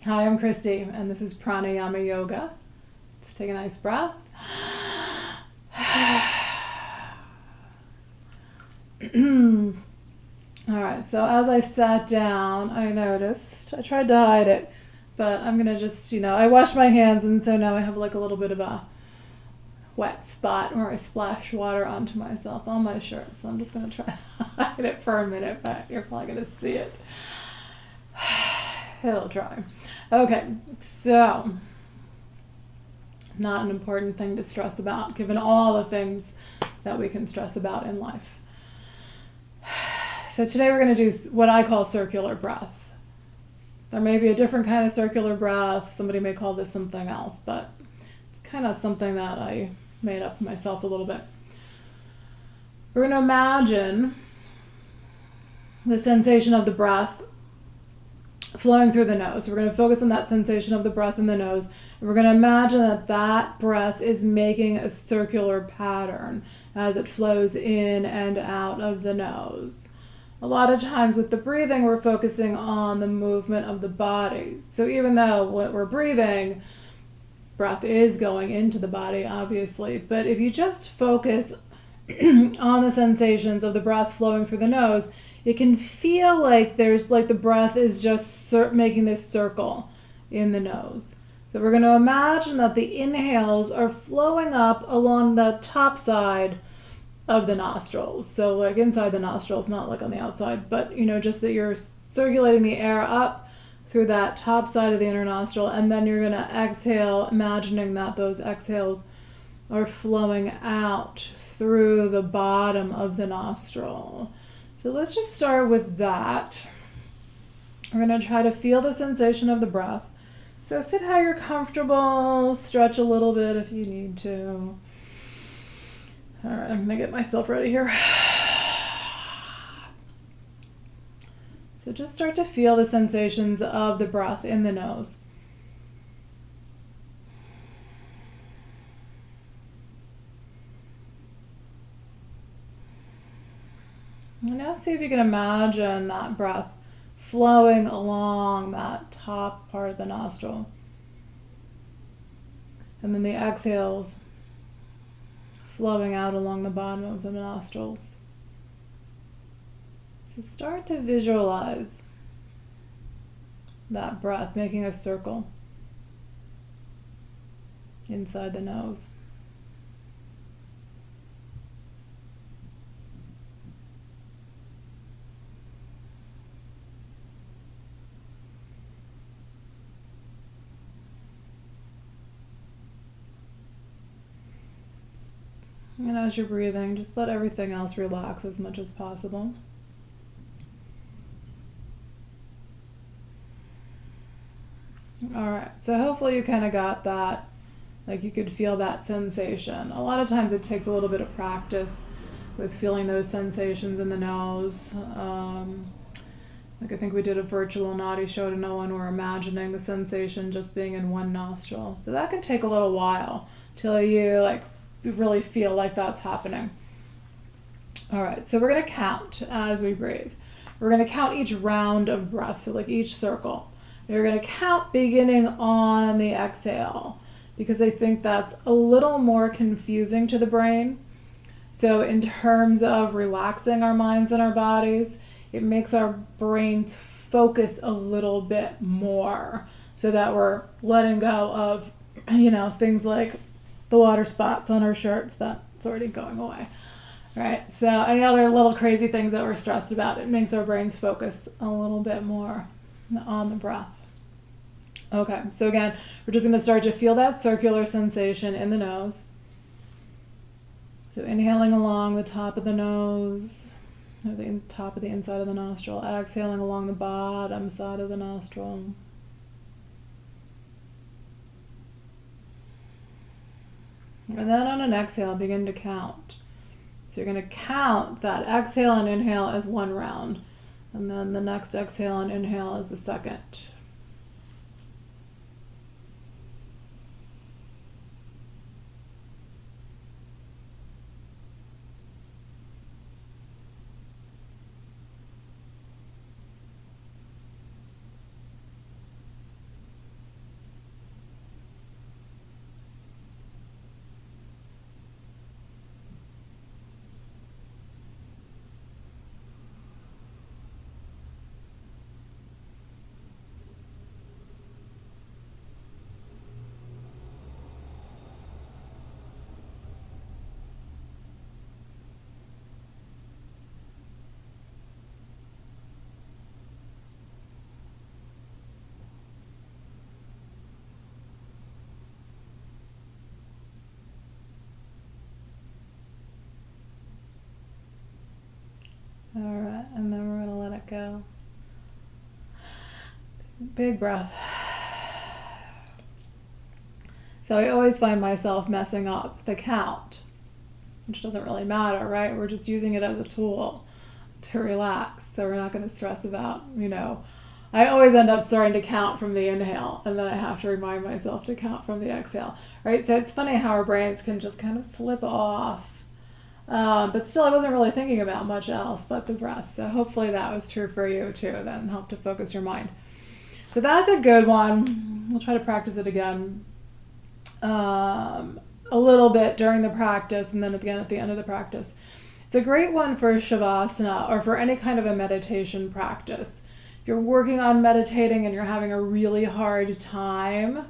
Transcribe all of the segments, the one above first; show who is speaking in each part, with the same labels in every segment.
Speaker 1: Hi, I'm Christy, and this is Pranayama Yoga. Let's take a nice breath. All right, so as I sat down, I noticed, I tried to hide it, but I'm gonna just, I washed my hands, and so now I have like a little bit of a wet spot where I splash water onto myself on my shirt. So I'm just gonna try to hide it for a minute, but you're probably gonna see it. It'll dry. Okay, so not an important thing to stress about, given all the things that we can stress about in life. So today we're going to do what I call circular breath. There may be a different kind of circular breath. Somebody may call this something else, but it's kind of something that I made up myself a little bit. We're going to imagine the sensation of the breath flowing through the nose. So we're going to focus on that sensation of the breath in the nose. And we're going to imagine that that breath is making a circular pattern as it flows in and out of the nose. A lot of times with the breathing, we're focusing on the movement of the body. So even though what we're breathing, breath is going into the body, obviously. But if you just focus on the sensations of the breath flowing through the nose, it can feel like there's like the breath is just making this circle in the nose. So we're going to imagine that the inhales are flowing up along the top side of the nostrils. So like inside the nostrils, not like on the outside, but just that you're circulating the air up through that top side of the inner nostril, and then you're going to exhale, imagining that those exhales are flowing out through the bottom of the nostril. So let's just start with that. We're going to try to feel the sensation of the breath. So sit how you're comfortable, stretch a little bit if you need to. All right, I'm going to get myself ready here. So just start to feel the sensations of the breath in the nose. And now see if you can imagine that breath flowing along that top part of the nostril. And then the exhales flowing out along the bottom of the nostrils. So start to visualize that breath making a circle inside the nose. And as you're breathing, just let everything else relax as much as possible. All right, so hopefully you kind of got that, like you could feel that sensation. A lot of times it takes a little bit of practice with feeling those sensations in the nose. Like I think we did a virtual nadi show to no one. We're imagining the sensation just being in one nostril. So that can take a little while till you really feel like that's happening. All right, so we're going to count as we breathe. We're going to count each round of breath, so like each circle. You're going to count beginning on the exhale, because I think that's a little more confusing to the brain. So in terms of relaxing our minds and our bodies, it makes our brains focus a little bit more so that we're letting go of, things like the water spots on our shirts. That's already going away. Right? So any other little crazy things that we're stressed about, it makes our brains focus a little bit more on the breath. Okay, so again, we're just going to start to feel that circular sensation in the nose. So inhaling along the top of the nose, or the top of the inside of the nostril, exhaling along the bottom side of the nostril. And then on an exhale, begin to count. So you're going to count that exhale and inhale as one round, and then the next exhale and inhale as the second. All right, and then we're gonna let it go. Big breath. So I always find myself messing up the count, which doesn't really matter, right? We're just using it as a tool to relax. So we're not going to stress about, I always end up starting to count from the inhale, and then I have to remind myself to count from the exhale, right? So it's funny how our brains can just kind of slip off. But still, I wasn't really thinking about much else but the breath. So hopefully that was true for you too, then help to focus your mind. So that's a good one. We'll try to practice it again. A little bit during the practice, and then again at the end of the practice. It's a great one for Shavasana or for any kind of a meditation practice. If you're working on meditating and you're having a really hard time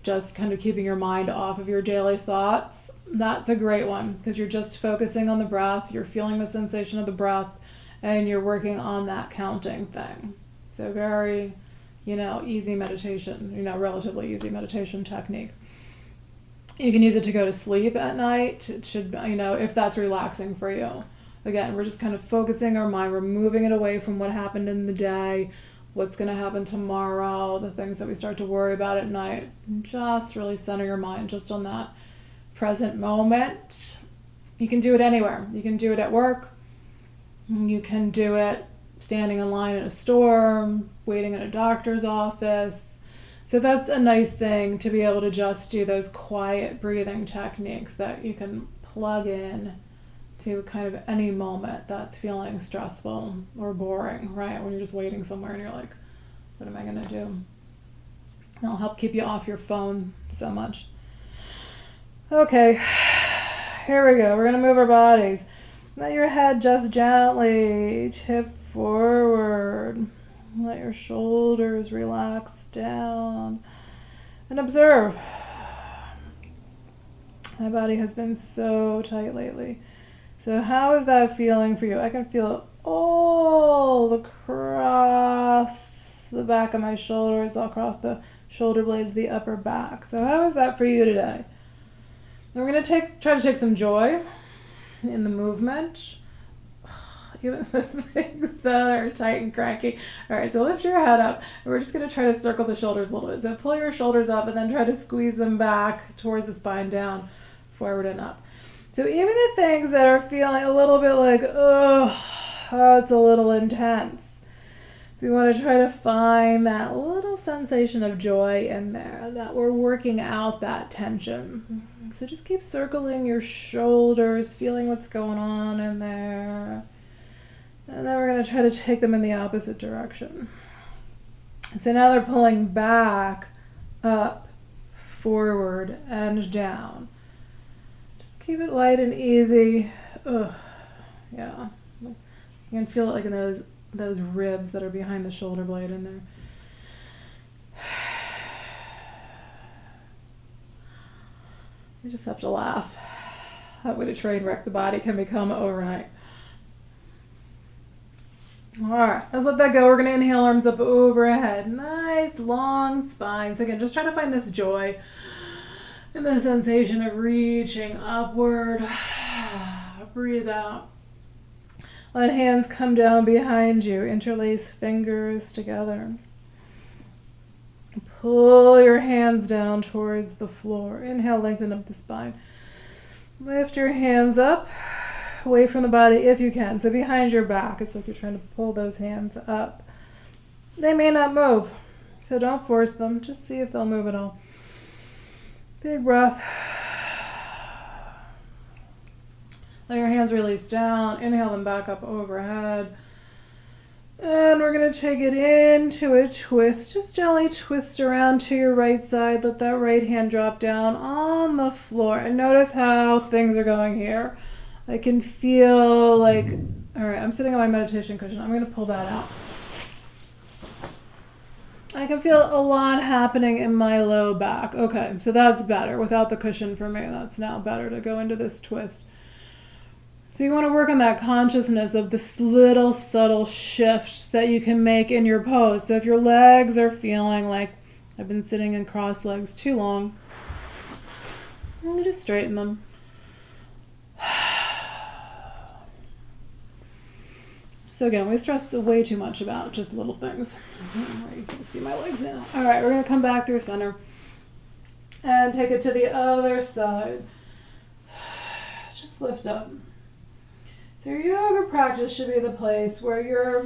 Speaker 1: just kind of keeping your mind off of your daily thoughts, that's a great one because you're just focusing on the breath, you're feeling the sensation of the breath, and you're working on that counting thing. So very, easy meditation, relatively easy meditation technique. You can use it to go to sleep at night. It should, if that's relaxing for you. Again, we're just kind of focusing our mind. We're moving it away from what happened in the day, what's going to happen tomorrow, the things that we start to worry about at night. Just really center your mind just on that present moment. You can do it anywhere. You can do it at work. You can do it standing in line at a store, waiting at a doctor's office. So that's a nice thing to be able to just do those quiet breathing techniques that you can plug in to kind of any moment that's feeling stressful or boring, right? When you're just waiting somewhere and you're like, what am I going to do? It'll help keep you off your phone so much. Okay, here we go. We're going to move our bodies. Let your head just gently tip forward. Let your shoulders relax down and observe. My body has been so tight lately. So how is that feeling for you? I can feel it all across the back of my shoulders, all across the shoulder blades, the upper back. So how is that for you today? And we're going to try to take some joy in the movement. Even the things that are tight and cranky. All right, so lift your head up. And we're just going to try to circle the shoulders a little bit. So pull your shoulders up and then try to squeeze them back towards the spine, down, forward and up. So even the things that are feeling a little bit like, oh, it's a little intense. We want to try to find that little sensation of joy in there, that we're working out that tension. So just keep circling your shoulders, feeling what's going on in there. And then we're going to try to take them in the opposite direction. So now they're pulling back, up, forward, and down. Just keep it light and easy. Ugh. Yeah. You can feel it like in those ribs that are behind the shoulder blade in there. You just have to laugh. That way a train wreck the body can become overnight. All right, let's let that go. We're going to inhale, arms up overhead. Nice long spine. So again, just try to find this joy and the sensation of reaching upward. Breathe out. Let hands come down behind you. Interlace fingers together. Pull your hands down towards the floor. Inhale, lengthen up the spine. Lift your hands up. Away from the body if you can. So behind your back, it's like you're trying to pull those hands up. They may not move, so don't force them. Just see if they'll move at all. Big breath. Let your hands release down. Inhale them back up overhead. And we're going to take it into a twist. Just gently twist around to your right side. Let that right hand drop down on the floor. And notice how things are going here. I can feel like, all right, I'm sitting on my meditation cushion. I'm going to pull that out. I can feel a lot happening in my low back. Okay, so that's better. Without the cushion for me, that's now better to go into this twist. So you want to work on that consciousness of this little subtle shift that you can make in your pose. So if your legs are feeling like I've been sitting in cross legs too long, you just straighten them. So again, we stress way too much about just little things. You can see my legs now. All right, we're going to come back through center and take it to the other side. Just lift up. So your yoga practice should be the place where you're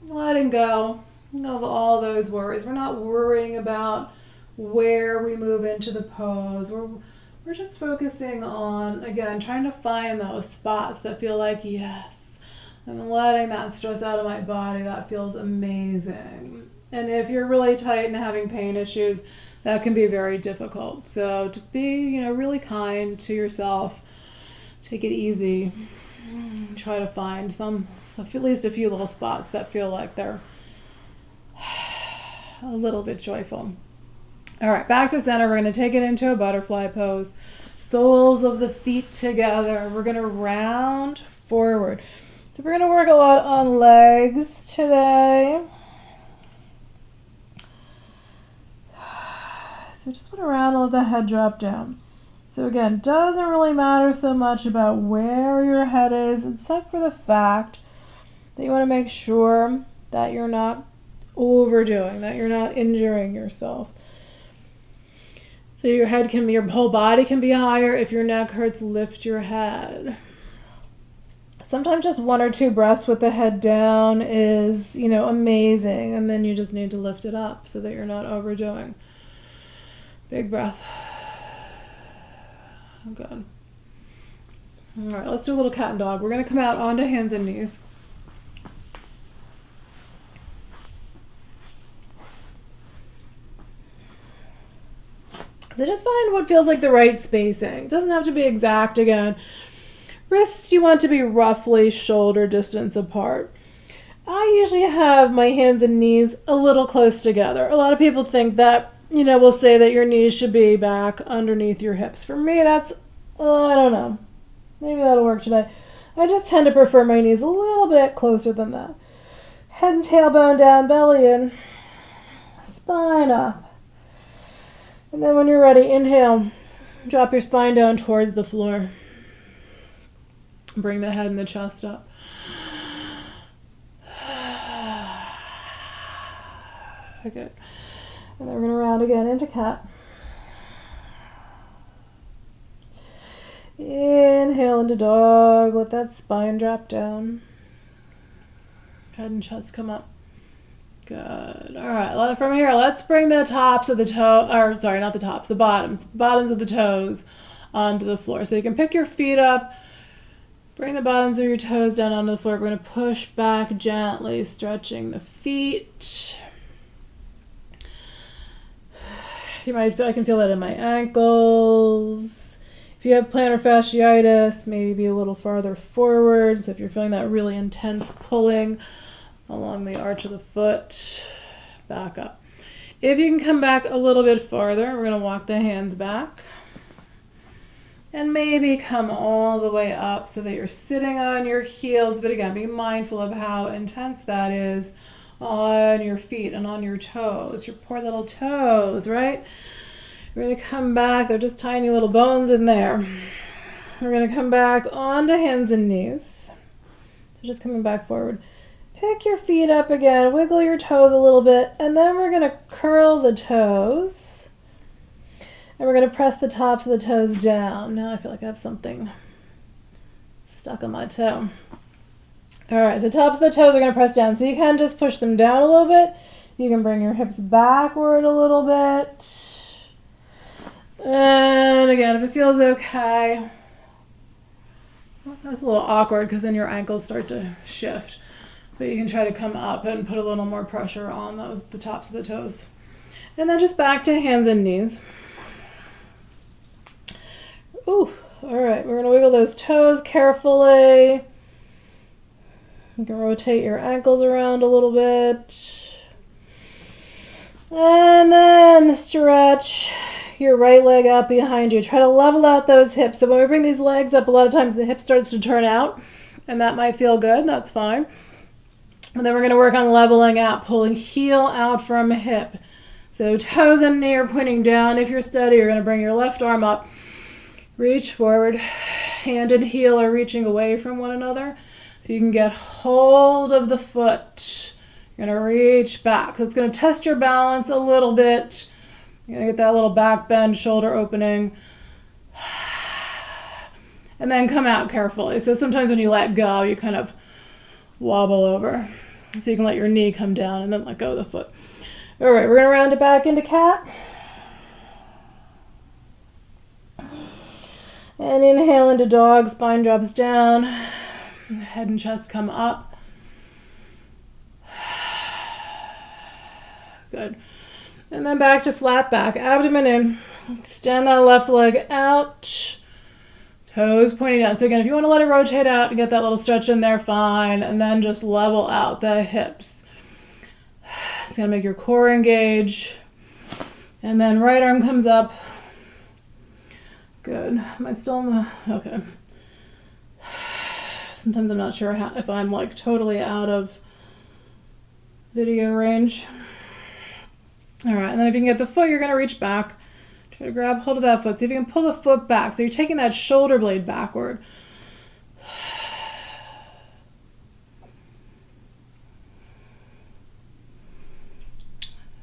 Speaker 1: letting go of all those worries. We're not worrying about where we move into the pose. We're just focusing on, again, trying to find those spots that feel like, yes, I'm letting that stress out of my body. That feels amazing. And if you're really tight and having pain issues, that can be very difficult. So just be, really kind to yourself. Take it easy. Try to find at least a few little spots that feel like they're a little bit joyful. All right, back to center. We're going to take it into a butterfly pose. Soles of the feet together. We're going to round forward. So we're going to work a lot on legs today. So we just want to round, let the head drop down. So again, doesn't really matter so much about where your head is, except for the fact that you want to make sure that you're not overdoing, that you're not injuring yourself. So your whole body can be higher. If your neck hurts, lift your head. Sometimes just 1 or 2 breaths with the head down is, amazing. And then you just need to lift it up so that you're not overdoing. Big breath. Oh, good. All right, let's do a little cat and dog. We're going to come out onto hands and knees. So just find what feels like the right spacing. It doesn't have to be exact again. Wrists you want to be roughly shoulder distance apart. I usually have my hands and knees a little close together. A lot of people think that, will say that your knees should be back underneath your hips. For me, that's, I don't know. Maybe that'll work today. I just tend to prefer my knees a little bit closer than that. Head and tailbone down, belly in, spine up. And then when you're ready, inhale, drop your spine down towards the floor. Bring the head and the chest up. Okay. And then we're going to round again into cat. Inhale into dog. Let that spine drop down. Head and chest come up. Good. All right. From here, let's bring the tops of the the bottoms of the toes onto the floor. So you can pick your feet up. Bring the bottoms of your toes down onto the floor. We're going to push back gently, stretching the feet. I can feel that in my ankles. If you have plantar fasciitis, maybe be a little farther forward. So if you're feeling that really intense pulling along the arch of the foot, back up. If you can come back a little bit farther, we're going to walk the hands back. And maybe come all the way up so that you're sitting on your heels. But again, be mindful of how intense that is on your feet and on your toes. Your poor little toes, right? We're going to come back. They're just tiny little bones in there. We're going to come back onto hands and knees. So just coming back forward. Pick your feet up again. Wiggle your toes a little bit. And then we're going to curl the toes. And we're going to press the tops of the toes down. Now I feel like I have something stuck on my toe. All right, so tops of the toes are going to press down. So you can just push them down a little bit. You can bring your hips backward a little bit. And again, if it feels okay. That's a little awkward because then your ankles start to shift. But you can try to come up and put a little more pressure on the tops of the toes. And then just back to hands and knees. Ooh, all right, we're going to wiggle those toes carefully. You can rotate your ankles around a little bit. And then stretch your right leg out behind you. Try to level out those hips. So when we bring these legs up, a lot of times the hip starts to turn out, and that might feel good. That's fine. And then we're going to work on leveling out, pulling heel out from hip. So toes and knee are pointing down. If you're steady, you're going to bring your left arm up. Reach forward. Hand and heel are reaching away from one another. If you can get hold of the foot, you're going to reach back. So it's going to test your balance a little bit. You're going to get that little back bend, shoulder opening. And then come out carefully. So sometimes when you let go, you kind of wobble over. So you can let your knee come down and then let go of the foot. All right, we're going to round it back into cat. And inhale into dog, spine drops down. Head and chest come up. Good. And then back to flat back, abdomen in. Extend that left leg out. Toes pointing down. So again, if you want to let it rotate out and get that little stretch in there, fine. And then just level out the hips. It's going to make your core engage. And then right arm comes up. Good. Am I still in the... Okay. Sometimes I'm not sure if I'm like totally out of video range. All right. And then if you can get the foot, you're going to reach back. Try to grab hold of that foot. See if you can pull the foot back. So you're taking that shoulder blade backward.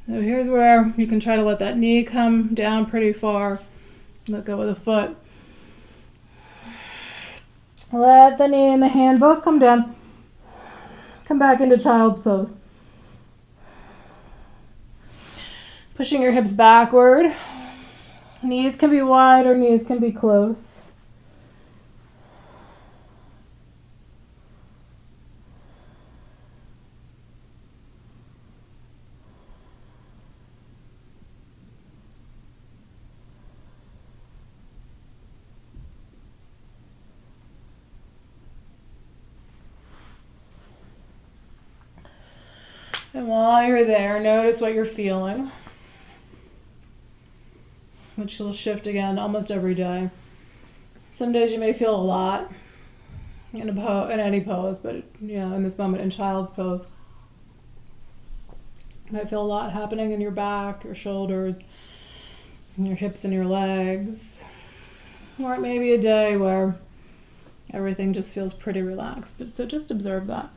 Speaker 1: So here's where you can try to let that knee come down pretty far. Let go of the foot. Let the knee and the hand both come down. Come back into child's pose. Pushing your hips backward. Knees can be wide or knees can be close. And while you're there, notice what you're feeling, which will shift again almost every day. Some days you may feel a lot in any pose, but in this moment in child's pose, you might feel a lot happening in your back, your shoulders, your hips and your legs. Or it may be a day where everything just feels pretty relaxed. So just observe that.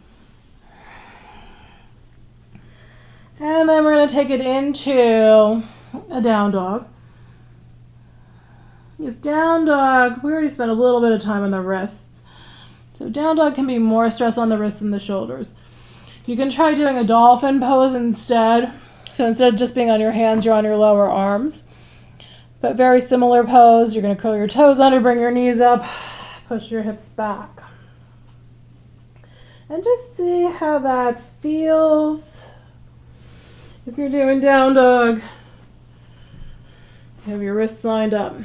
Speaker 1: And then we're going to take it into a down dog. If down dog, we already spent a little bit of time on the wrists. So down dog can be more stress on the wrists than the shoulders. You can try doing a dolphin pose instead. So instead of just being on your hands, you're on your lower arms. But very similar pose. You're going to curl your toes under, bring your knees up, push your hips back. And just see how that feels. If you're doing down dog, you have your wrists lined up.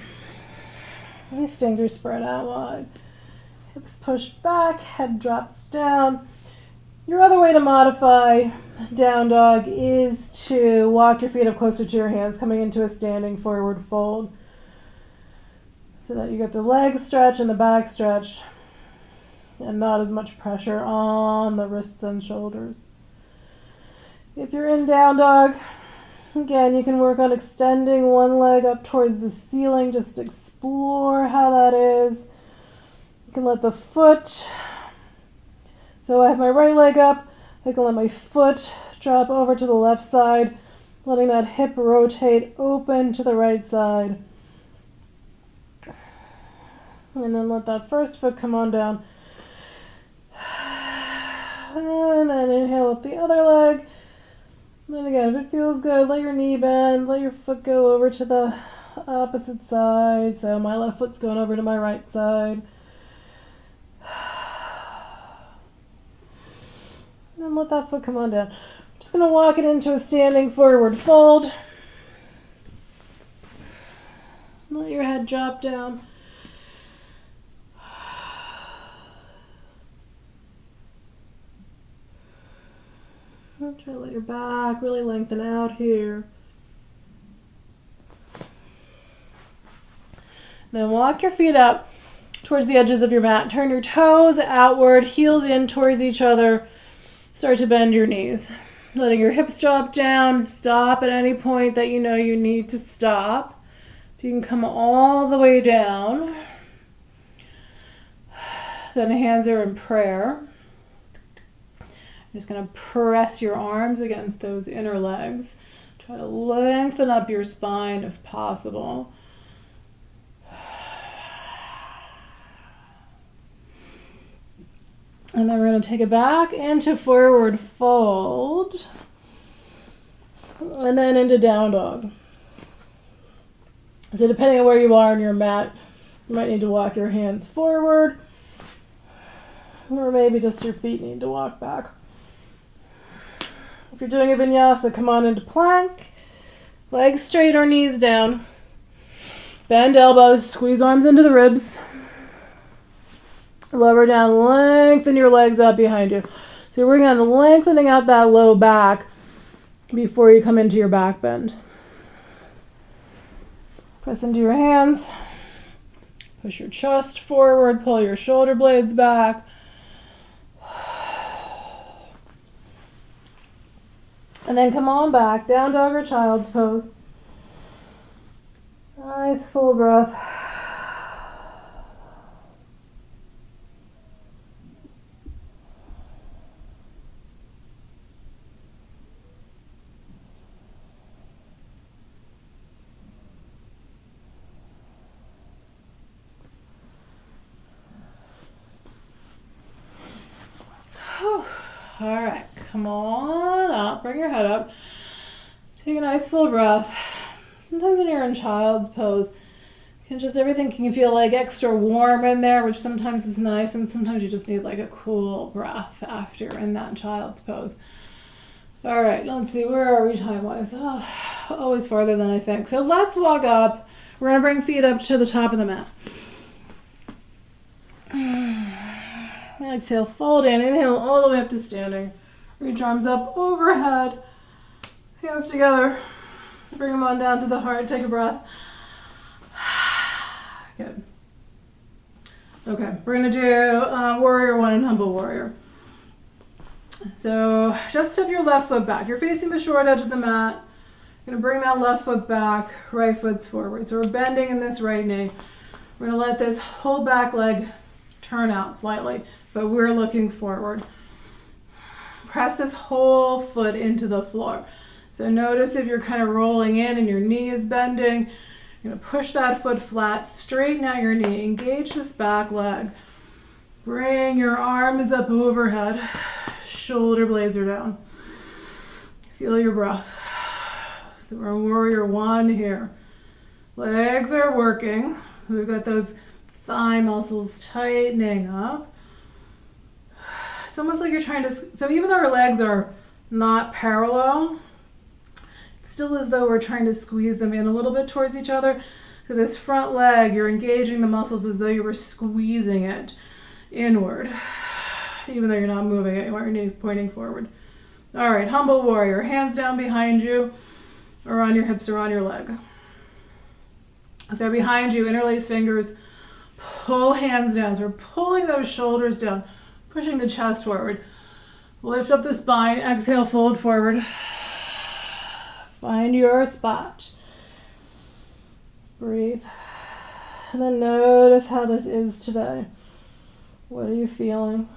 Speaker 1: Your fingers spread out wide. Hips pushed back, head drops down. Your other way to modify down dog is to walk your feet up closer to your hands, coming into a standing forward fold. So that you get the leg stretch and the back stretch, and not as much pressure on the wrists and shoulders. If you're in down dog, again, you can work on extending one leg up towards the ceiling. Just explore how that is. You can let the foot, so I have my right leg up. I can let my foot drop over to the left side, letting that hip rotate open to the right side. And then let that first foot come on down. And then inhale up the other leg. And again, if it feels good, let your knee bend, let your foot go over to the opposite side. So my left foot's going over to my right side. And then let that foot come on down. Just going to walk it into a standing forward fold. Let your head drop down. Try to let your back really lengthen out here. Then walk your feet up towards the edges of your mat. Turn your toes outward, heels in towards each other. Start to bend your knees. Letting your hips drop down. Stop at any point that you know you need to stop. If you can come all the way down, then hands are in prayer. You're just going to press your arms against those inner legs. Try to lengthen up your spine if possible. And then we're going to take it back into forward fold. And then into down dog. So depending on where you are on your mat, you might need to walk your hands forward. Or maybe just your feet need to walk back. If you're doing a vinyasa, come on into plank. Legs straight or knees down. Bend elbows, squeeze arms into the ribs. Lower down, lengthen your legs out behind you. So you're working on lengthening out that low back before you come into your back bend. Press into your hands. Push your chest forward, pull your shoulder blades back. And then come on back, down dog or child's pose. Nice full breath. All right, come on up, bring your head up. Take a nice full breath. Sometimes when you're in child's pose, everything can feel like extra warm in there, which sometimes is nice, and sometimes you just need like a cool breath after you're in that child's pose. All right, let's see, where are we time-wise? Oh, always farther than I think. So let's walk up. We're gonna bring feet up to the top of the mat. Exhale, fold in, inhale all the way up to standing. Reach arms up overhead, hands together. Bring them on down to the heart, take a breath. Good. Okay, we're gonna do warrior one and humble warrior. So just step your left foot back. You're facing the short edge of the mat. You're gonna bring that left foot back, right foot's forward. So we're bending in this right knee. We're gonna let this whole back leg turn out slightly, but we're looking forward. Press this whole foot into the floor. So notice if you're kind of rolling in and your knee is bending, you're gonna push that foot flat, straighten out your knee, engage this back leg. Bring your arms up overhead, shoulder blades are down. Feel your breath. So we're in warrior one here. Legs are working. We've got those thigh muscles tightening up. It's almost like you're trying to, so even though our legs are not parallel, it's still as though we're trying to squeeze them in a little bit towards each other. So this front leg, you're engaging the muscles as though you were squeezing it inward, even though you're not moving it, you want your knee pointing forward. All right, humble warrior, hands down behind you, or on your hips or on your leg. If they're behind you, interlace fingers, pull hands down. So we're pulling those shoulders down, pushing the chest forward. Lift up the spine, exhale, fold forward. Find your spot. Breathe. And then notice how this is today. What are you feeling?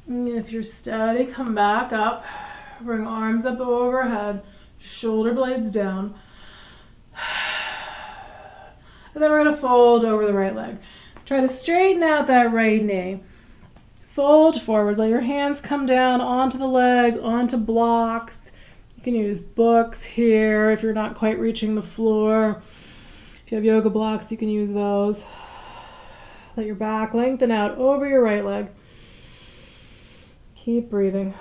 Speaker 1: And if you're steady, come back up. Bring arms up overhead, shoulder blades down. And then we're going to fold over the right leg. Try to straighten out that right knee. Fold forward. Let your hands come down onto the leg, onto blocks. You can use books here if you're not quite reaching the floor. If you have yoga blocks, you can use those. Let your back lengthen out over your right leg. Keep breathing.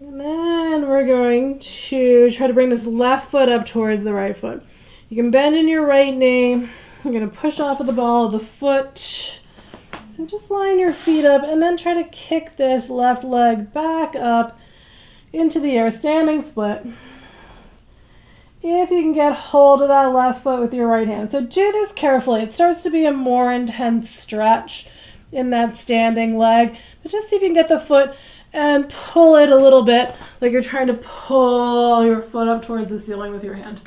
Speaker 1: And then we're going to try to bring this left foot up towards the right foot. You can bend in your right knee. You're going to push off of the ball of the foot. So just line your feet up and then try to kick this left leg back up into the air, standing split. If you can get hold of that left foot with your right hand. So do this carefully. It starts to be a more intense stretch in that standing leg. But just see if you can get the foot and pull it a little bit, like you're trying to pull your foot up towards the ceiling with your hand.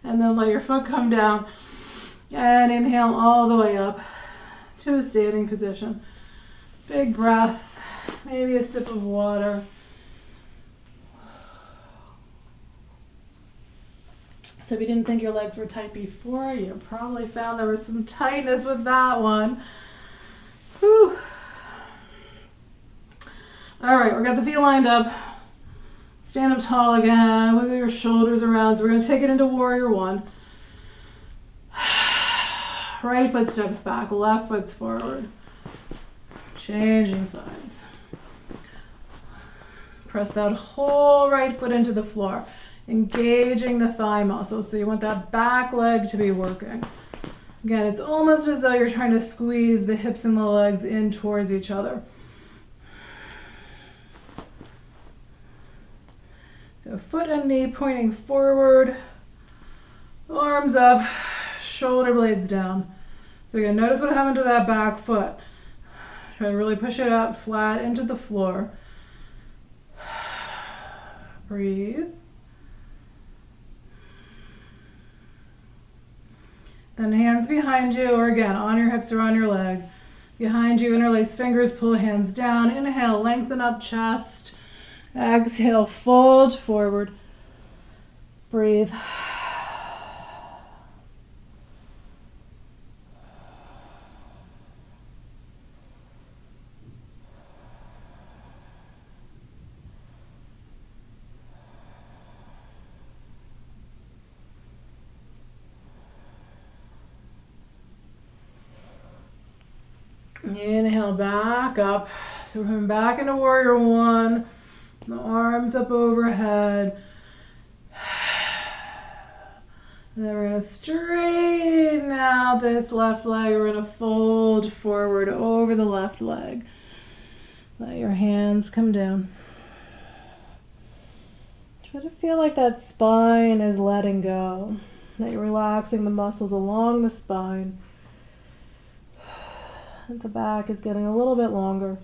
Speaker 1: And then let your foot come down and inhale all the way up to a standing position. Big breath, maybe a sip of water. So if you didn't think your legs were tight before, you probably found there was some tightness with that one. Whew. All right, we've got the feet lined up. Stand up tall again, wiggle your shoulders around. So we're going to take it into warrior one. Right foot steps back, left foot's forward. Changing sides. Press that whole right foot into the floor, engaging the thigh muscle. So you want that back leg to be working. Again, it's almost as though you're trying to squeeze the hips and the legs in towards each other. So foot and knee pointing forward, arms up, shoulder blades down. So again, notice what happened to that back foot. Try to really push it out flat into the floor. Breathe. Then hands behind you, or again, on your hips or on your leg. Behind you, interlace fingers, pull hands down. Inhale, lengthen up chest. Exhale, fold forward. Breathe. Inhale back up. So we're coming back into warrior one. The arms up overhead. And then we're going to straighten out this left leg. We're going to fold forward over the left leg. Let your hands come down. Try to feel like that spine is letting go. That you're relaxing the muscles along the spine. And the back is getting a little bit longer.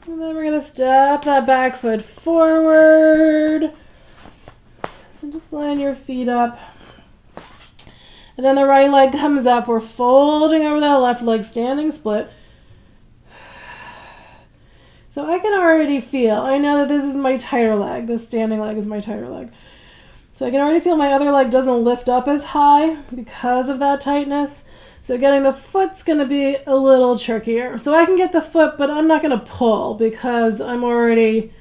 Speaker 1: And then we're going to step that back foot forward. And just line your feet up. And then the right leg comes up. We're folding over that left leg, standing split. So I can already feel, I know that this is my tighter leg. This standing leg is my tighter leg. So I can already feel my other leg doesn't lift up as high because of that tightness. So getting the foot's going to be a little trickier. So I can get the foot, but I'm not going to pull because I'm already,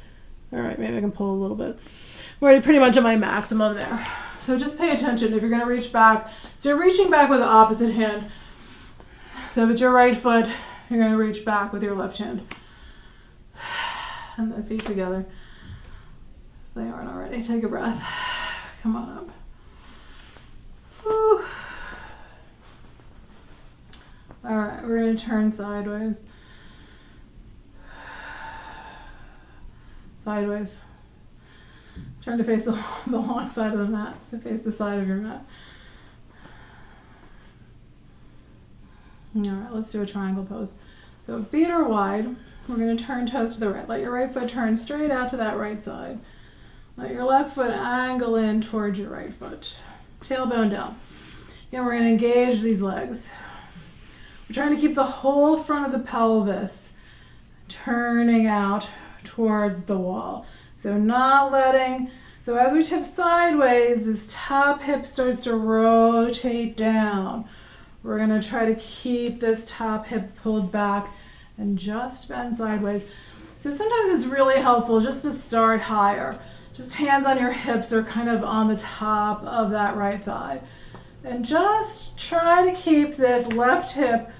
Speaker 1: all right, maybe I can pull a little bit. I'm already pretty much at my maximum there. So just pay attention if you're going to reach back. So you're reaching back with the opposite hand. So if it's your right foot, you're going to reach back with your left hand. And then feet together. If they aren't already, take a breath. Come on up. Whew. All right, we're going to turn sideways. Sideways. Turn to face the long side of the mat, so face the side of your mat. All right, let's do a triangle pose. So feet are wide. We're going to turn toes to the right. Let your right foot turn straight out to that right side. Let your left foot angle in towards your right foot. Tailbone down. Again, we're going to engage these legs. We're trying to keep the whole front of the pelvis turning out towards the wall. So not letting, so as we tip sideways, this top hip starts to rotate down. We're going to try to keep this top hip pulled back and just bend sideways. So sometimes it's really helpful just to start higher. Just hands on your hips or kind of on the top of that right thigh. And just try to keep this left hip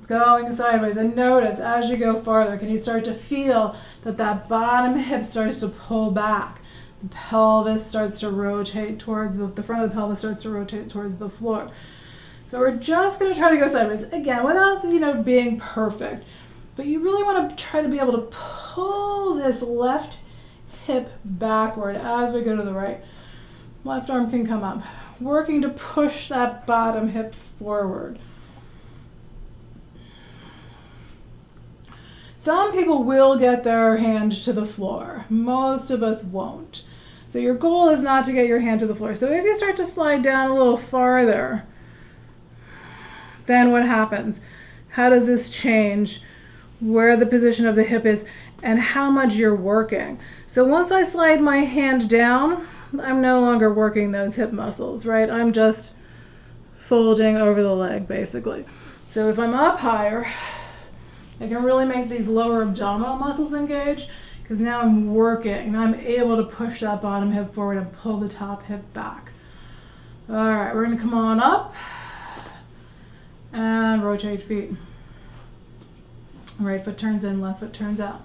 Speaker 1: going sideways. And notice as you go farther, can you start to feel that that bottom hip starts to pull back? The pelvis starts to rotate towards the front of the pelvis starts to rotate towards the floor. So we're just going to try to go sideways. Again, without, being perfect. But you really want to try to be able to pull this left hip backward as we go to the right. Left arm can come up. Working to push that bottom hip forward. Some people will get their hand to the floor. Most of us won't. So your goal is not to get your hand to the floor. So if you start to slide down a little farther, then what happens? How does this change where the position of the hip is and how much you're working? So once I slide my hand down, I'm no longer working those hip muscles, right? I'm just folding over the leg, basically. So if I'm up higher, I can really make these lower abdominal muscles engage because now I'm working. Now I'm able to push that bottom hip forward and pull the top hip back. All right, we're going to come on up and rotate feet. Right foot turns in, left foot turns out.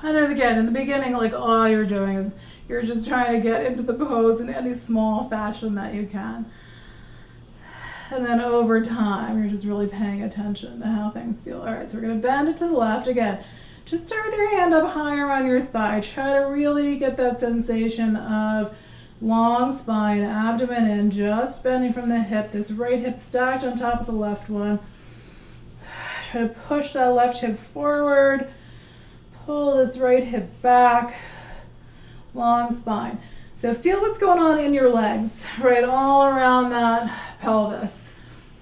Speaker 1: And then again, in the beginning, like all you're doing is you're just trying to get into the pose in any small fashion that you can. And then over time, you're just really paying attention to how things feel. All right, so we're going to bend it to the left. Again, just start with your hand up higher on your thigh. Try to really get that sensation of long spine, abdomen in, just bending from the hip. This right hip stacked on top of the left one. Try to push that left hip forward. Pull this right hip back. Long spine. So feel what's going on in your legs, right, all around that pelvis.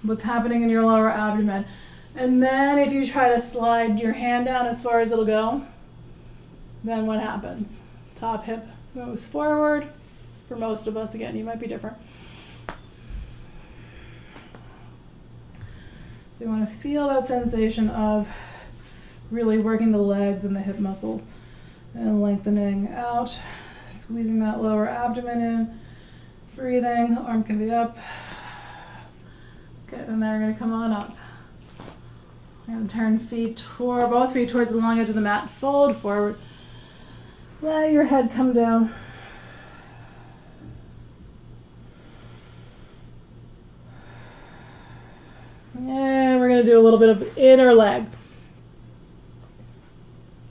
Speaker 1: What's happening in your lower abdomen. And then if you try to slide your hand down as far as it'll go, then what happens? Top hip moves forward. For most of us, again, you might be different. So you want to feel that sensation of really working the legs and the hip muscles and lengthening out, squeezing that lower abdomen in, breathing, arm can be up. Good, and then we're going to come on up. We're going to turn both feet towards the long edge of the mat, fold forward. Let your head come down. And we're going to do a little bit of inner leg.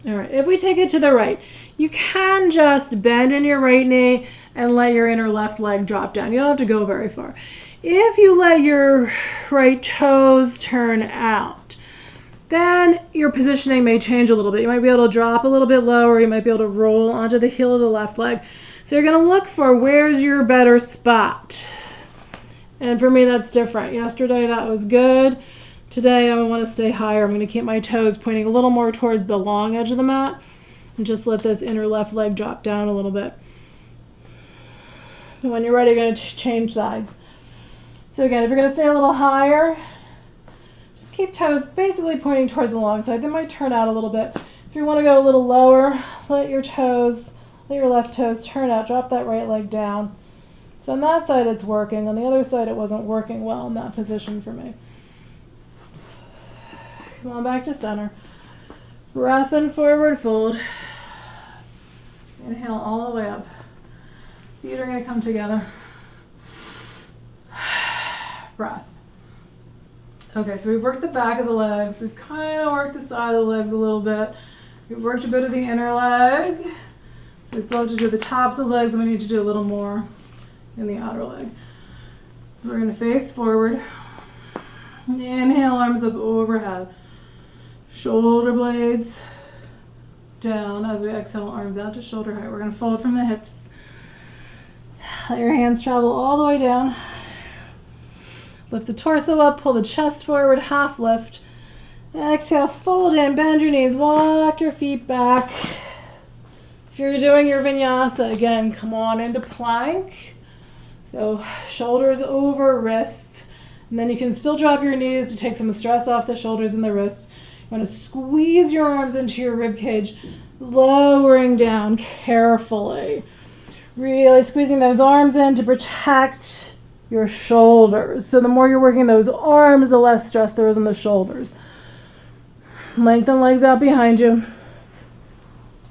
Speaker 1: All right, if we take it to the right, you can just bend in your right knee and let your inner left leg drop down. You don't have to go very far. If you let your right toes turn out, then your positioning may change a little bit. You might be able to drop a little bit lower. You might be able to roll onto the heel of the left leg. So you're going to look for where's your better spot. And for me, that's different. Yesterday, that was good. Today, I want to stay higher. I'm going to keep my toes pointing a little more towards the long edge of the mat and just let this inner left leg drop down a little bit. And when you're ready, you're going to change sides. So again, if you're going to stay a little higher, just keep toes basically pointing towards the long side. They might turn out a little bit. If you want to go a little lower, let your left toes turn out. Drop that right leg down. So on that side, it's working. On the other side, it wasn't working well in that position for me. Come on back to center. Breath in, forward fold. Inhale all the way up. Feet are going to come together. Breath. Okay, so we've worked the back of the legs. We've kind of worked the side of the legs a little bit. We've worked a bit of the inner leg. So we still have to do the tops of the legs, and we need to do a little more in the outer leg. We're going to face forward. Inhale, arms up overhead. Shoulder blades down as we exhale, arms out to shoulder height. We're going to fold from the hips. Let your hands travel all the way down. Lift the torso up, pull the chest forward, half lift. Exhale, fold in, bend your knees, walk your feet back. If you're doing your vinyasa, again, come on into plank. So shoulders over wrists. And then you can still drop your knees to take some stress off the shoulders and the wrists. You want to squeeze your arms into your rib cage, lowering down carefully. Really squeezing those arms in to protect your shoulders. So the more you're working those arms, the less stress there is on the shoulders. Lengthen legs out behind you.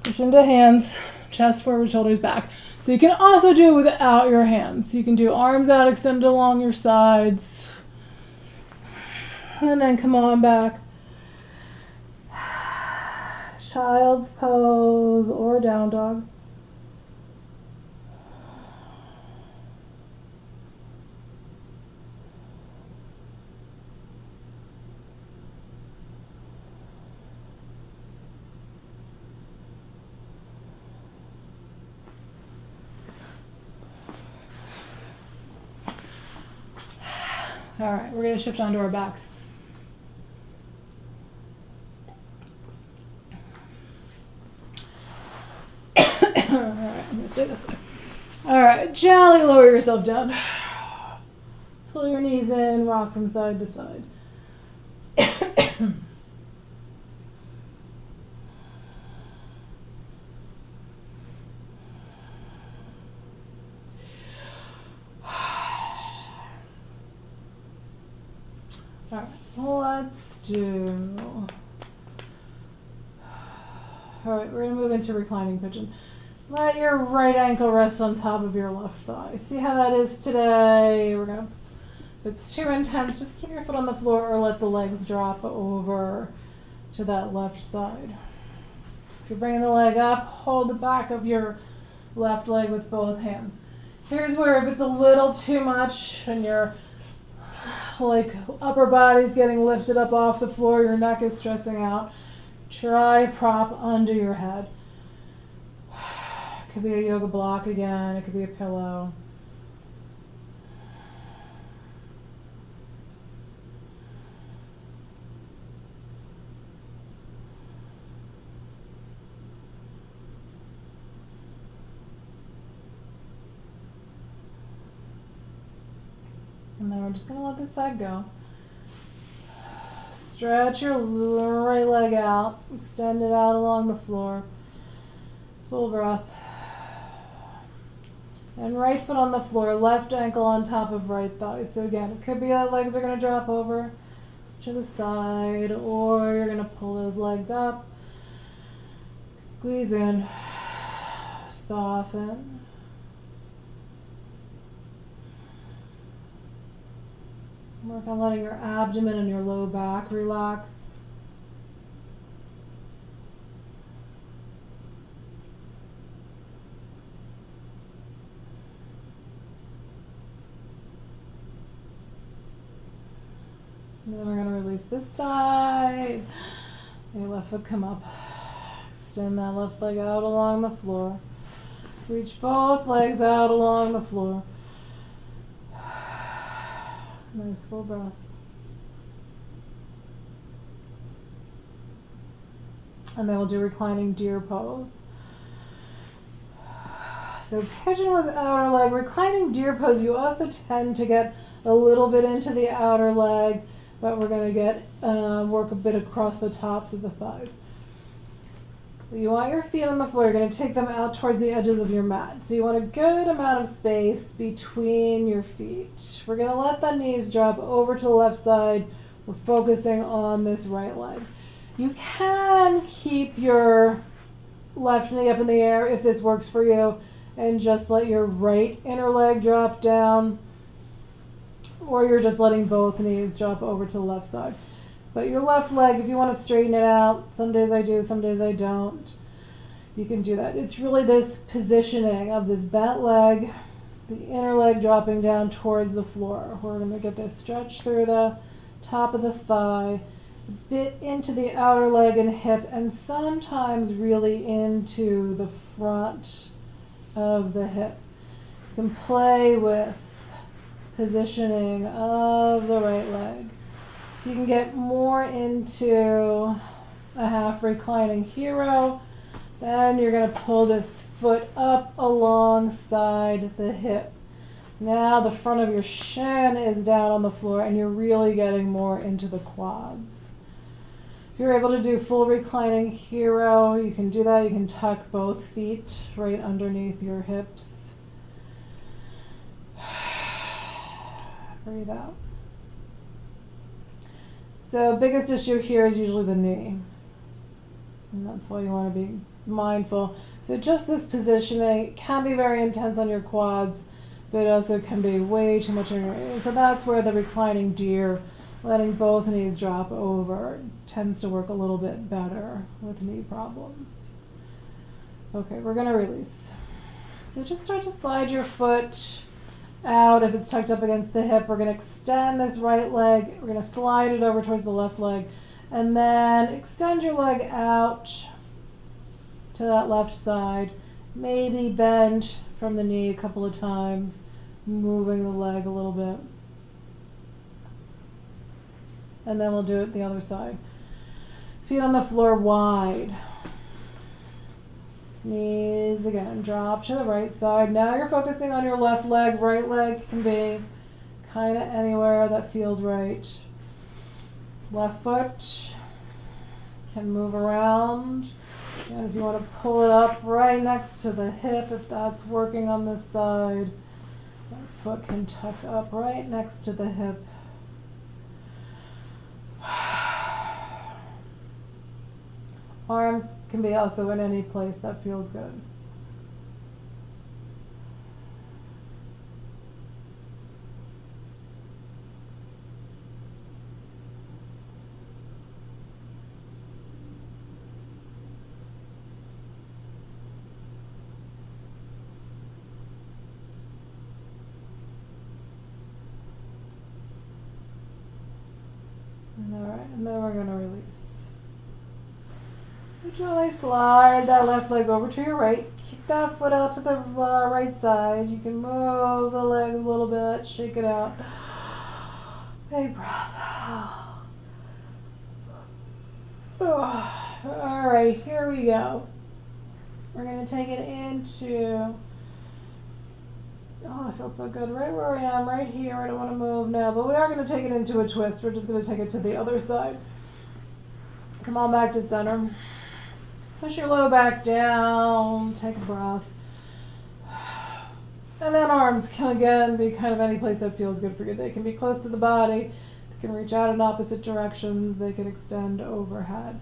Speaker 1: Push into hands, chest forward, shoulders back. So you can also do it without your hands. You can do arms out, extended along your sides. And then come on back. Child's pose or down dog. All right, we're going to shift onto our backs. All right, I'm going to stay this way. All right, gently lower yourself down. Pull your knees in, rock from side to side. All right, let's do. All right, we're going to move into reclining pigeon. Let your right ankle rest on top of your left thigh. See how that is today? We're going to, if it's too intense, just keep your foot on the floor or let the legs drop over to that left side. If you're bringing the leg up, hold the back of your left leg with both hands. Here's where if it's a little too much and your like upper body's getting lifted up off the floor, your neck is stressing out, try prop under your head. It could be a yoga block again, it could be a pillow. And then we're just going to let this side go. Stretch your right leg out. Extend it out along the floor. Full breath. And right foot on the floor, left ankle on top of right thigh. So again, it could be that legs are going to drop over to the side, or you're going to pull those legs up. Squeeze in. Soften. Work on letting your abdomen and your low back relax. And then we're going to release this side. Your left foot come up. Extend that left leg out along the floor. Reach both legs out along the floor. Nice full breath. And then we'll do reclining deer pose. So pigeon was outer leg. Reclining deer pose, you also tend to get a little bit into the outer leg, but we're going to get work a bit across the tops of the thighs. You want your feet on the floor. You're going to take them out towards the edges of your mat. So you want a good amount of space between your feet. We're going to let the knees drop over to the left side. We're focusing on this right leg. You can keep your left knee up in the air if this works for you, and just let your right inner leg drop down, or you're just letting both knees drop over to the left side. But your left leg, if you want to straighten it out, some days I do, some days I don't, you can do that. It's really this positioning of this bent leg, the inner leg dropping down towards the floor. We're going to get this stretch through the top of the thigh, a bit into the outer leg and hip, and sometimes really into the front of the hip. You can play with positioning of the right leg. You can get more into a half reclining hero, then you're going to pull this foot up alongside the hip. Now the front of your shin is down on the floor and you're really getting more into the quads. If you're able to do full reclining hero, you can do that. You can tuck both feet right underneath your hips. Breathe out. So biggest issue here is usually the knee. And that's why you want to be mindful. So just this positioning can be very intense on your quads, but it also can be way too much on your knees. So that's where the reclining deer, letting both knees drop over, tends to work a little bit better with knee problems. Okay, we're going to release. So just start to slide your foot out. If it's tucked up against the hip, we're going to extend this right leg. We're going to slide it over towards the left leg. And then extend your leg out to that left side. Maybe bend from the knee a couple of times, moving the leg a little bit. And then we'll do it the other side. Feet on the floor wide. Knees again, drop to the right side. Now you're focusing on your left leg. Right leg can be kind of anywhere that feels right. Left foot can move around. And if you want to pull it up right next to the hip, if that's working on this side, that foot can tuck up right next to the hip. Arms can be also in any place that feels good. All right, and then we're going to release. So gently slide that left leg over to your right. Kick that foot out to the right side. You can move the leg a little bit, shake it out. Big breath. All right, here we go. We're going to take it into, oh, it feels so good, right where I am, right here. I don't want to move now, but we are going to take it into a twist. We're just going to take it to the other side. Come on back to center. Push your low back down, take a breath. And then arms can again be kind of any place that feels good for you. They can be close to the body, they can reach out in opposite directions, they can extend overhead.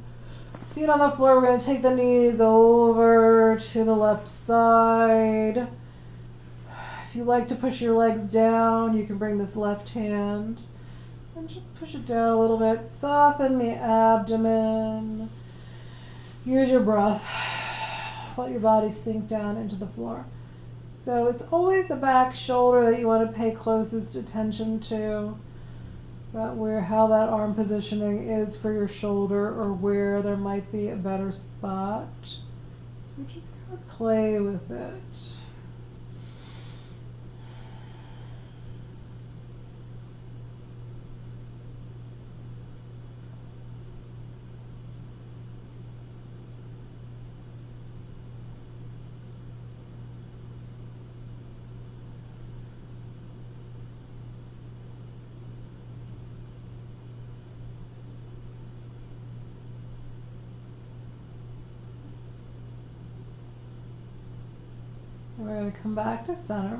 Speaker 1: Feet on the floor, we're going to take the knees over to the left side. If you like to push your legs down, you can bring this left hand and just push it down a little bit. Soften the abdomen. Use your breath. Let your body sink down into the floor. So it's always the back shoulder that you want to pay closest attention to, about how that arm positioning is for your shoulder or where there might be a better spot. So we're just going to play with it. We're going to come back to center.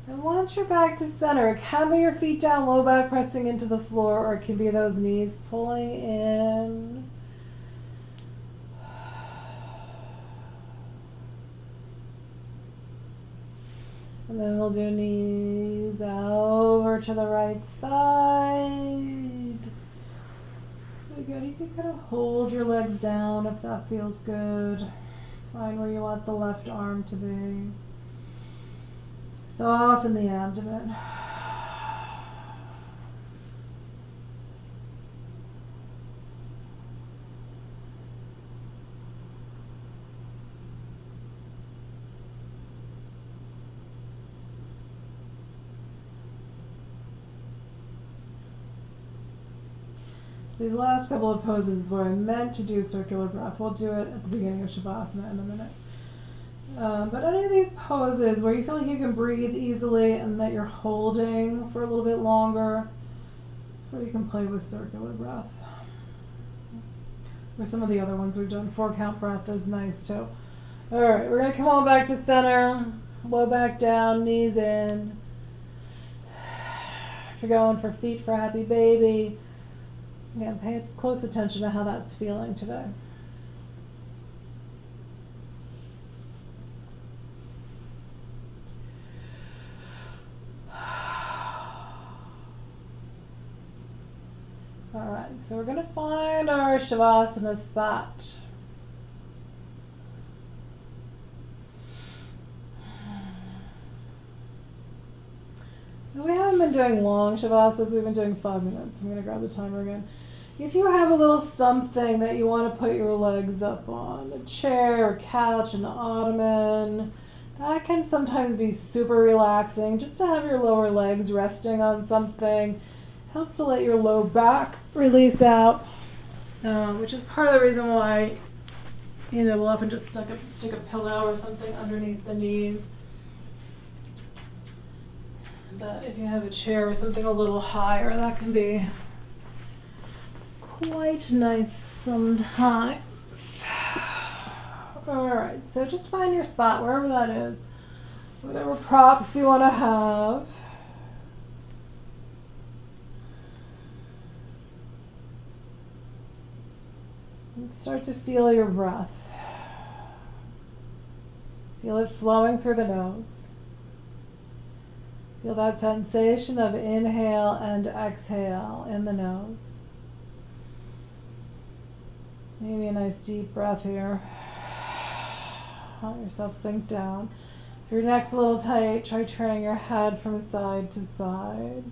Speaker 1: And once you're back to center, it can be your feet down, low back pressing into the floor, or it can be those knees pulling in. And then we'll do knees over to the right side. So good. You can kind of hold your legs down if that feels good. Find where you want the left arm to be. Soften the abdomen. These last couple of poses is where I meant to do circular breath. We'll do it at the beginning of Shavasana in a minute. But any of these poses where you feel like you can breathe easily and that you're holding for a little bit longer, that's where you can play with circular breath. Or some of the other ones we've done, 4-count breath is nice too. All right, we're going to come on back to center, low back down, knees in. If you're going for feet for happy baby, again, pay close attention to how that's feeling today. so we're going to find our Shavasana spot. We haven't been doing long Shavasas, we've been doing 5 minutes. I'm going to grab the timer again. If you have a little something that you want to put your legs up on, a chair, a couch, an ottoman, that can sometimes be super relaxing. Just to have your lower legs resting on something helps to let your low back release out, which is part of the reason why, we'll often just stick a pillow or something underneath the knees. But if you have a chair or something a little higher, that can be quite nice sometimes. Alright, so just find your spot, wherever that is. Whatever props you want to have. And start to feel your breath. Feel it flowing through the nose. Feel that sensation of inhale and exhale in the nose. Maybe a nice deep breath here. Let yourself sink down. If your neck's a little tight, try turning your head from side to side.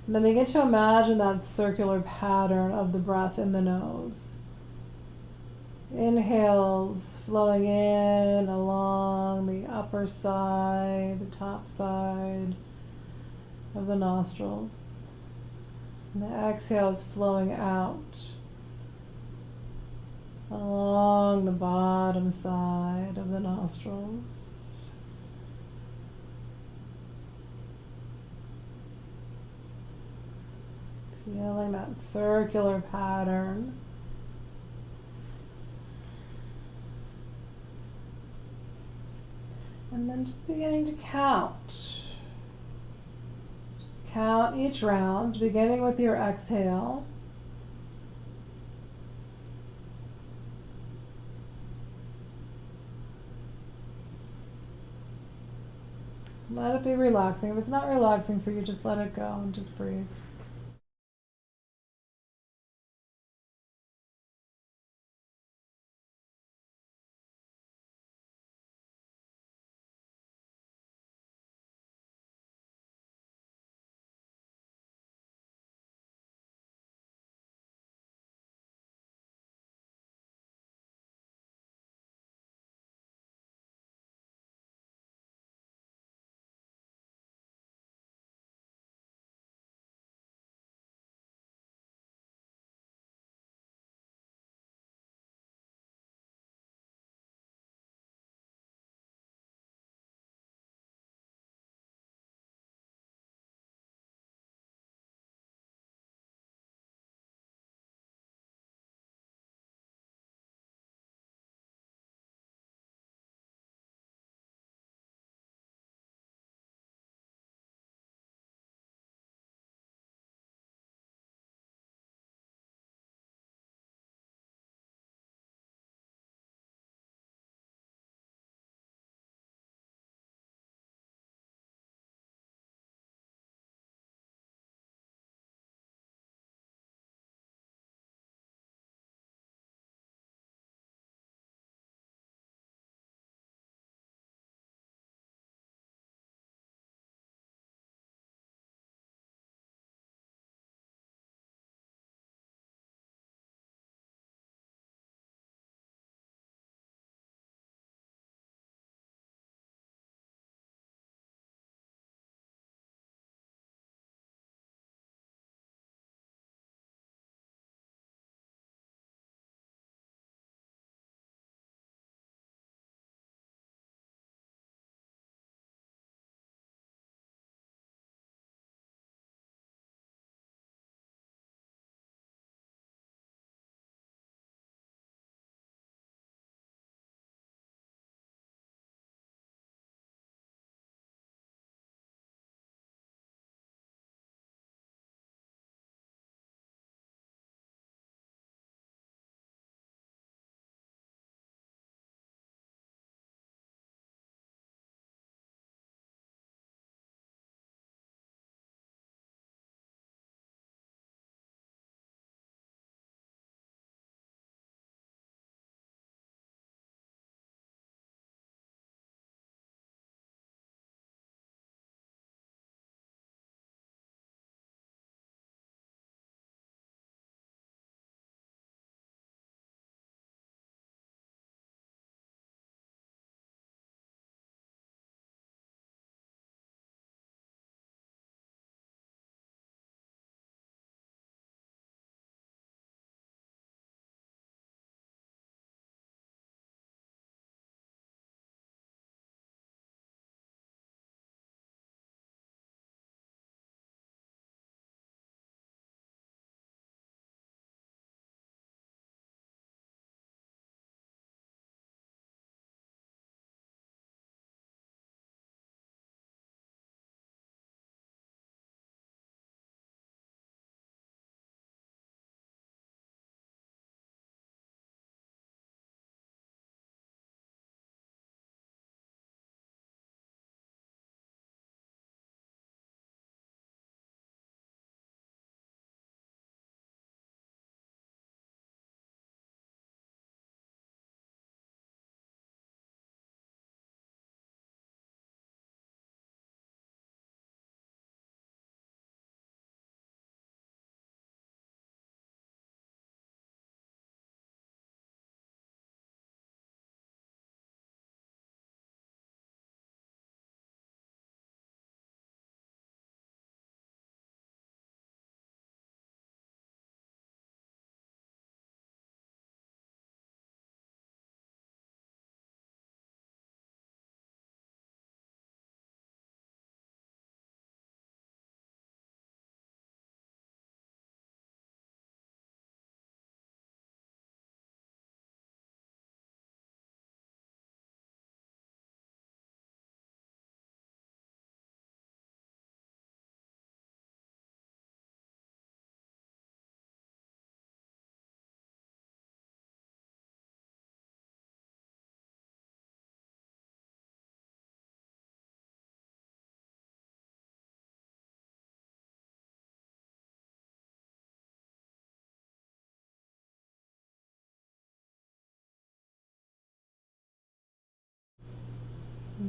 Speaker 1: And then begin to imagine that circular pattern of the breath in the nose. Inhales flowing in along the upper side, the top side of the nostrils. And the exhales flowing out along the bottom side of the nostrils. Feeling that circular pattern. And then just beginning to count. Just count each round, beginning with your exhale. Let it be relaxing. If it's not relaxing for you, just let it go and just breathe.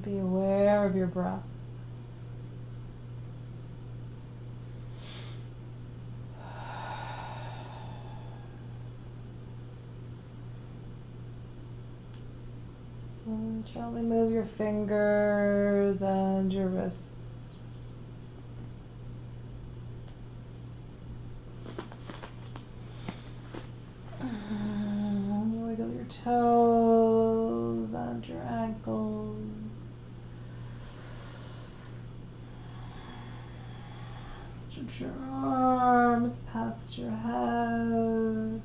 Speaker 1: Be aware of your breath. And gently move your fingers and your wrists. Wiggle your toes and your ankles. Stretch your arms past your head.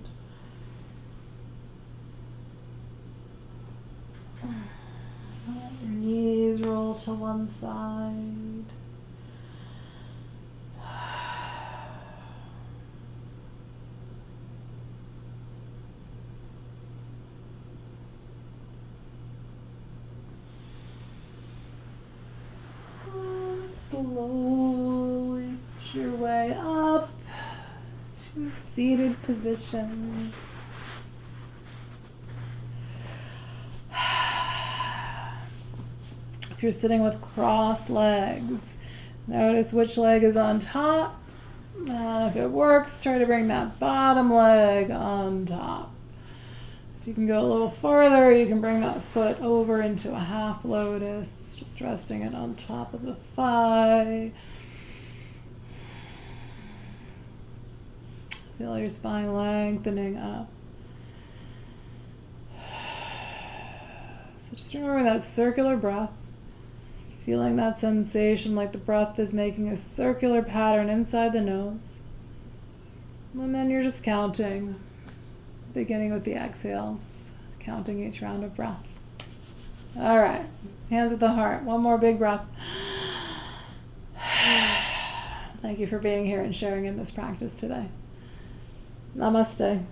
Speaker 1: Let your knees roll to one side. Slowly push your way up to a seated position. If you're sitting with crossed legs, notice which leg is on top. And if it works, try to bring that bottom leg on top. If you can go a little farther, you can bring that foot over into a half lotus, just resting it on top of the thigh. Feel your spine lengthening up. So just remember that circular breath. Feeling that sensation like the breath is making a circular pattern inside the nose. And then you're just counting, beginning with the exhales, counting each round of breath. All right, hands at the heart. One more big breath. Thank you for being here and sharing in this practice today. Namaste.